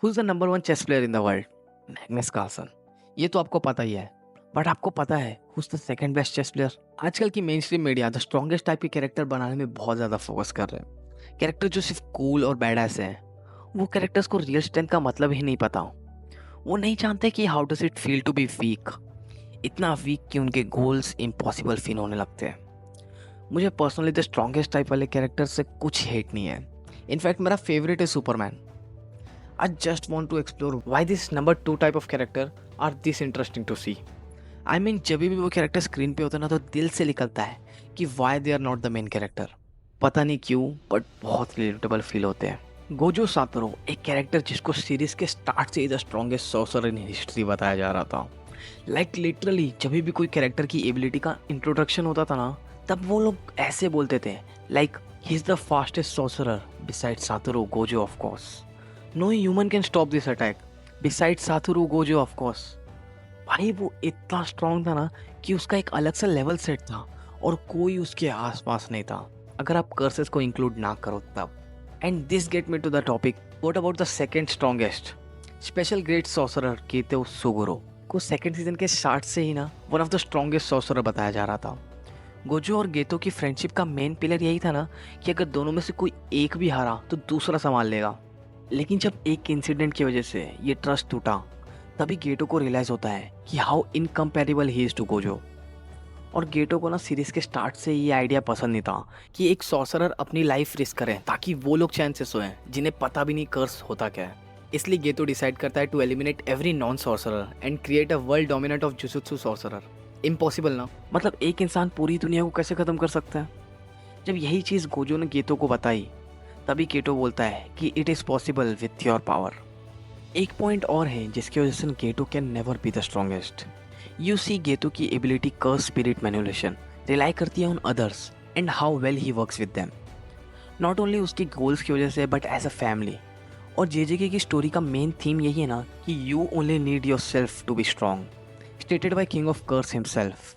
Who is the number one chess player in the world? Magnus Carlsen. ये तो आपको पता ही है। बट आपको पता है who is the second best chess player? आजकल की main stream media the strongest type के कैरेक्टर बनाने में बहुत ज्यादा फोकस कर रहे हैं। कैरेक्टर जो सिर्फ कूल और बैडएस है, वो कैरेक्टर्स को रियल स्ट्रेंथ का मतलब ही नहीं पता। वो नहीं जानते कि how does it feel to be weak, इतना वीक कि उनके गोल्स इम्पॉसिबल फील होने लगते हैं। मुझे पर्सनली द स्ट्रॉन्गेस्ट टाइप वाले कैरेक्टर से कुछ हेट नहीं है। इनफैक्ट मेरा फेवरेट है Superman. I just want to explore why this number 2 type of character are this interesting to see. I mean, जब भी वो कैरेक्टर स्क्रीन पे होता है ना, तो दिल से निकलता है कि why they are not the main character. पता नहीं क्यों, बट बहुत रिलेटेबल फील होते हैं। गोजो सातोरू, एक कैरेक्टर जिसको सीरीज के स्टार्ट से ही the strongest sorcerer in history बताया जा रहा था। लाइक लिटरली जब भी कोई कैरेक्टर की एबिलिटी का इंट्रोडक्शन होता था ना, तब वो लोग ऐसे बोलते थे like he is the fastest sorcerer beside Satoru Gojo of course. No human can stop this attack. Besides Satoru Gojo, of course. भाई वो इतना स्ट्रॉन्ग था ना कि उसका एक अलग सा लेवल सेट था और कोई उसके आसपास नहीं था, अगर आप कर्सेस को इंक्लूड ना करो तब। And this get me to the topic, what about the second strongest special grade sorcerer Geto Suguru को सेकंड सीजन के स्टार्ट से ही ना one of the strongest sorcerer बताया जा रहा था। गोजो और गेतो की फ्रेंडशिप का मेन पिलर यही था ना कि अगर दोनों में से कोई एक भी हारा तो दूसरा संभाल लेगा। लेकिन जब एक इंसिडेंट की वजह से ये ट्रस्ट टूटा, तभी गेटो को रियलाइज होता है कि how incomparable he is to Gojo. और गेटो को ना सीरीज के स्टार्ट से ये आइडिया पसंद नहीं था कि एक सॉर्सरर अपनी लाइफ रिस्क करे ताकि वो लोग चैन से सोएं जिन्हें पता भी नहीं कर्स होता क्या है। इसलिए गेटो डिसाइड करता है to eliminate every non sorcerer and create a world dominant of jujutsu sorcerer. Impossible ना, मतलब एक इंसान पूरी दुनिया को कैसे खत्म कर सकता है? जब यही चीज गोजो ने गेतो को बताई, तभी गेटो बोलता है कि it is possible with your power. एक पॉइंट और है जिसकी वजह से Geto can never be the strongest. You see Geto की ability curse spirit manipulation rely करती है on others and how well he works with them. Not only उसके गोल्स की वजह से बट एज अ फैमिली। और जेजेके की स्टोरी का मेन थीम यही है ना कि you only need yourself to be strong, stated by king of curse himself.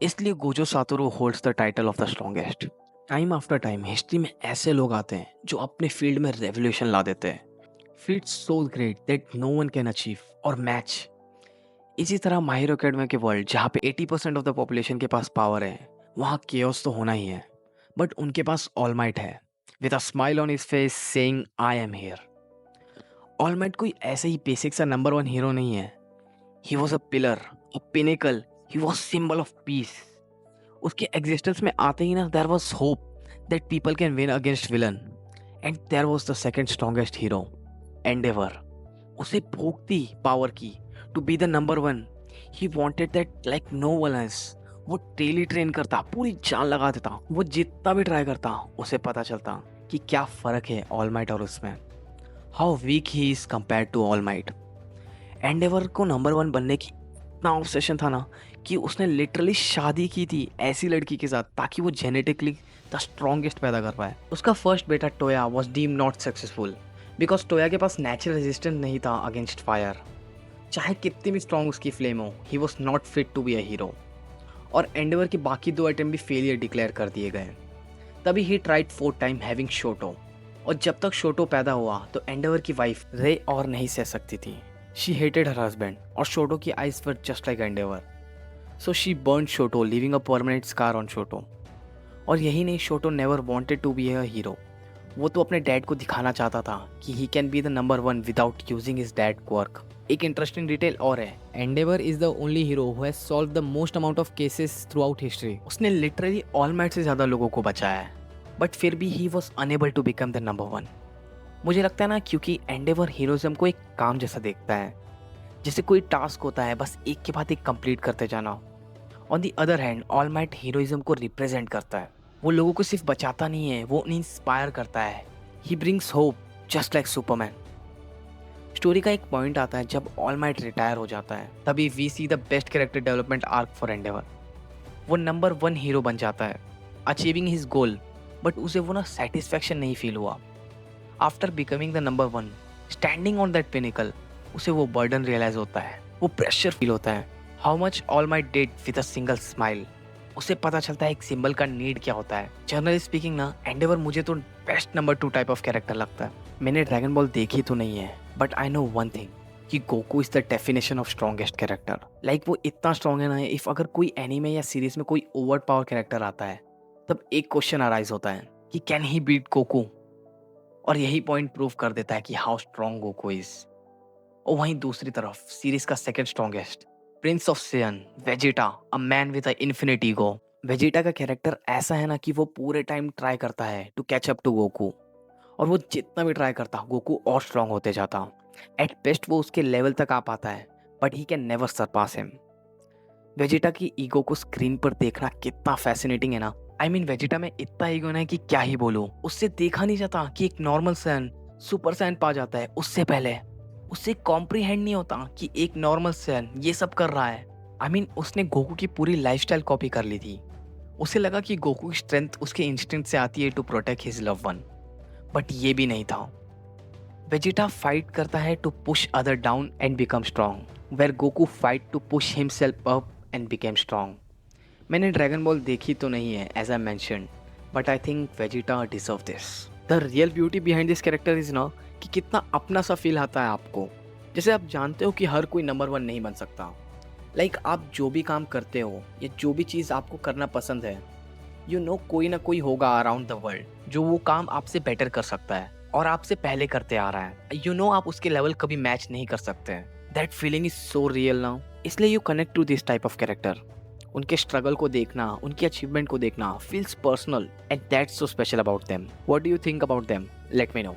इसलिए Gojo Satoru holds the title of the strongest. Time after time history में ऐसे लोग आते हैं जो अपने फील्ड में रेवोल्यूशन ला देते हैं, feats so great that no one can achieve और मैच। इसी तरह माय हीरो एकेडमिया के वर्ल्ड, जहाँ पे 80% ऑफ द पॉपुलेशन के पास पावर है, वहाँ केओस तो होना ही है, बट उनके पास ऑल माइट है with a smile on his face saying I am here. All Might कोई ऐसे ही बेसिक सा नंबर वन हीरो नहीं है। He was a pillar, a pinnacle, he was symbol of peace. उसके एग्जिस्टेंस में आते ही ना there was hope that people can win against villain. And there was the second strongest hero, Endeavor. उसे भूख थी पावर की to be the number one. He wanted that like no one else. वो daily train करता, पूरी जान लगा देता, वो जितना भी ट्राई करता उसे पता चलता कि क्या फर्क है ऑल माइट और उसमें, how weak he is compare to All Might. Endeavor को नंबर वन बनने की इतना ऑब्सेशन था ना कि उसने लिटरली शादी की थी ऐसी लड़की के साथ ताकि वो जेनेटिकली द स्ट्रॉन्गेस्ट पैदा कर पाए। उसका फर्स्ट बेटा Toya was deem not successful because Toya के पास नेचुरल रेजिस्टेंस नहीं था अगेंस्ट फायर। चाहे कितनी भी स्ट्रॉन्ग उसकी फ्लेम हो, he was not fit to be a hero. और एंडेवर के बाकी 2 अटेम्प्ट भी फेलियर डिक्लेयर कर दिए गए। तभी he tried 4th time having शोटो। और जब तक शोटो पैदा हुआ तो एंडेवर की वाइफ रे और नहीं सह सकती थी। शी हेटेड हर हस्बैंड और शोटो की eyes were just like Endeavor. So she burn Shoto, leaving a permanent scar on Shoto. और यही नहीं, Shoto never wanted to be a hero. वो तो अपने डैड को दिखाना चाहता था कि he can be the number one without using his dad quirk. एक इंटरेस्टिंग डिटेल और है, Endeavor is the only hero who has solve the most amount of cases throughout history. उसने लिटरली ऑल माइट से ज्यादा लोगों को बचाया है, बट फिर भी he was unable to become the number one. मुझे लगता है ना क्योंकि एंडेवर हीरोइज्म को एक काम जैसा देखता है, जैसे कोई टास्क होता है बस एक के बाद एक कंप्लीट करते जाना। On the other hand all might heroism को रिप्रेजेंट करता है। वो लोगों को सिर्फ बचाता नहीं है, वो उन्हें इंस्पायर करता है। He brings hope just like Superman. Story का एक पॉइंट आता है जब ऑल माइट रिटायर हो जाता है, तभी we see the best character development arc for Endeavor. वो नंबर वन हीरो बन जाता है, अचीविंग हिज गोल, बट उसे वो ना सेटिस्फैक्शन नहीं फील हुआ। After becoming the number one, standing on that pinnacle, उसे वो बर्डन रियलाइज होता है, वो प्रेशर फील होता है। How much all might did with a single smile. उसे पता चलता है एक सिंबल का नीड क्या होता है। जनरली स्पीकिंग ना, एंडेवर मुझे तो best number 2 type of character लगता है। मैंने ड्रैगन बॉल देखी तो नहीं है, but I know one thing कि Goku is the definition of strongest character. Like वो इतना स्ट्रॉन्ग है ना, इफ अगर कोई एनीमे या सीरीज में कोई ओवर पावर कैरेक्टर आता है तब एक क्वेश्चन अराइज होता है कि कैन ही बीट गोकू, और यही पॉइंट प्रूव कर देता है कि हाउ स्ट्रॉन्ग गोकू इज। और वहीं दूसरी तरफ सीरीज का second strongest Prince of Saiyan, Vegeta, a man with a infinite ego. Vegeta का कैरेक्टर ऐसा है ना कि वो पूरे टाइम ट्राई करता है to catch up to Goku, और वो जितना भी ट्राई करता गोकू और स्ट्रांग होते जाता। एट बेस्ट वो उसके लेवल तक आ पाता है, but he can never surpass him. Vegeta की ईगो को स्क्रीन पर देखना कितना फैसिनेटिंग है ना। आई मीन वेजिटा में इतना ईगो ना है कि क्या ही बोलूं। उससे देखा नहीं जाता कि एक नॉर्मल सैन सुपर सैन पा जाता है उससे पहले। उससे कॉम्प्रीहेंड नहीं होता कि एक नॉर्मल सैन ये सब कर रहा है। आई मीन उसने गोकू की पूरी लाइफस्टाइल कॉपी कर ली थी। उसे लगा कि गोकू की स्ट्रेंथ उसके इंस्टिंक्ट से आती है to protect his love one, but ये भी नहीं था। वेजिटा फाइट करता है to push other down and become strong, where Goku fight to push himself up and became strong. मैंने ड्रैगन बॉल देखी तो नहीं है as I mention, but I think Vegeta deserve this. The real beauty behind this character is ना कि कितना अपना सा फील आता है आपको। जैसे आप जानते हो कि हर कोई नंबर वन नहीं बन सकता। लाइक आप जो भी काम करते हो या जो भी चीज़ आपको करना पसंद है, यू नो कोई ना कोई होगा अराउंड द वर्ल्ड जो वो काम आपसे बेटर कर सकता है और आपसे पहले करते आ रहा है। यू नो आप उसके लेवल कभी मैच नहीं कर सकते। That feeling is so real now, इसलिए you connect to this type of character. उनके स्ट्रगल को देखना, उनकी अचीवमेंट को देखना feels personal, and that's so special about them. What do you think about them? Let me no.